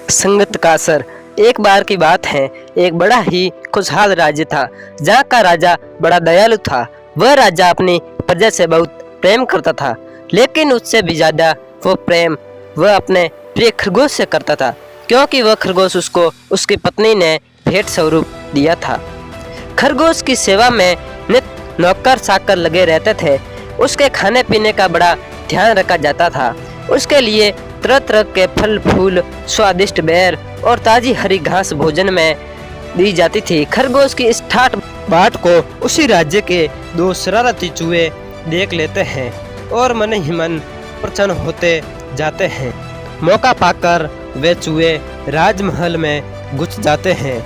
संगत का असर। एक बार की बात है, एक बड़ा ही खुशहाल राज्य था जहाँ का राजा बड़ा दयालु था। वह राजा अपनी प्रजा से बहुत प्रेम करता था, लेकिन उससे भी ज्यादा वो प्रेम वह अपने प्रिय खरगोश से करता था, क्योंकि वह खरगोश उसको उसकी पत्नी ने भेंट स्वरूप दिया था। खरगोश की सेवा में नित नौकर चाकर लगे रहते थे। उसके खाने पीने का बड़ा ध्यान रखा जाता था। उसके लिए तरह तरह के फल फूल, स्वादिष्ट बेर और ताजी हरी घास भोजन में दी जाती थी। खरगोश की इस ठाट बाट को उसी राज्य के दो शरारती चूहे देख लेते हैं और मन ही मन प्रसन्न होते जाते हैं। मौका पाकर वे चूहे राजमहल में घुस जाते हैं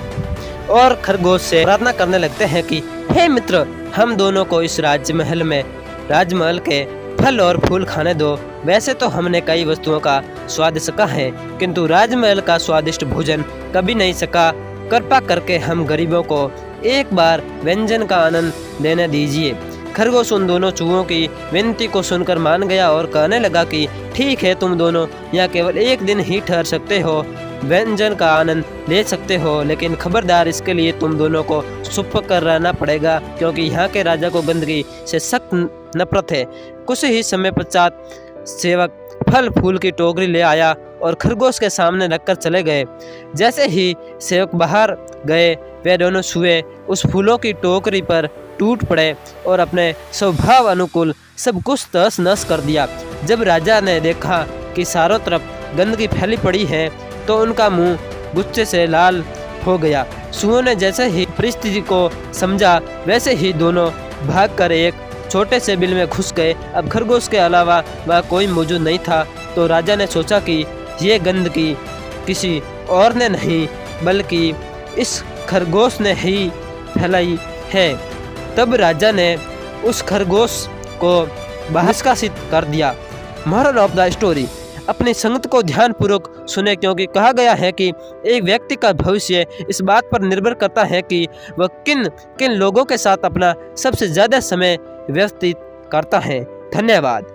और खरगोश से प्रार्थना करने लगते हैं कि हे मित्र, हम दोनों को इस राजमहल के फल और फूल खाने दो। वैसे तो हमने कई वस्तुओं का स्वाद सका है, किंतु राजमहल का स्वादिष्ट भोजन कभी नहीं सका। कृपा करके हम गरीबों को एक बार व्यंजन का आनंद लेने दीजिए। खरगोश उन दोनों चूहों की विनती को सुनकर मान गया और कहने लगा कि ठीक है, तुम दोनों यहाँ केवल एक दिन ही ठहर सकते हो, व्यंजन का आनंद ले सकते हो, लेकिन खबरदार, इसके लिए तुम दोनों को चुप कर रहना पड़ेगा, क्योंकि यहाँ के राजा को गंदगी से सख्त नफरत है। कुछ ही समय पश्चात सेवक फल फूल की टोकरी ले आया और खरगोश के सामने रखकर चले गए। जैसे ही सेवक बाहर गए, वे दोनों चूहे उस फूलों की टोकरी पर टूट पड़े और अपने स्वभाव अनुकूल सब कुछ तहस नहस कर दिया। जब राजा ने देखा कि चारों तरफ गंदगी फैली पड़ी है, तो उनका मुंह गुस्से से लाल हो गया। चूहों ने जैसे ही परिस्थिति को समझा, वैसे ही दोनों भागकर एक छोटे से बिल में घुस गए। अब खरगोश के अलावा वह कोई मौजूद नहीं था, तो राजा ने सोचा कि ये गंदगी किसी और ने नहीं, बल्कि इस खरगोश ने ही फैलाई है। तब राजा ने उस खरगोश को बहिष्कृत कर दिया। मोरल ऑफ द स्टोरी, अपनी संगत को ध्यानपूर्वक सुने, क्योंकि कहा गया है कि एक व्यक्ति का भविष्य इस बात पर निर्भर करता है कि वह किन किन लोगों के साथ अपना सबसे ज़्यादा समय व्यतीत करता है। धन्यवाद।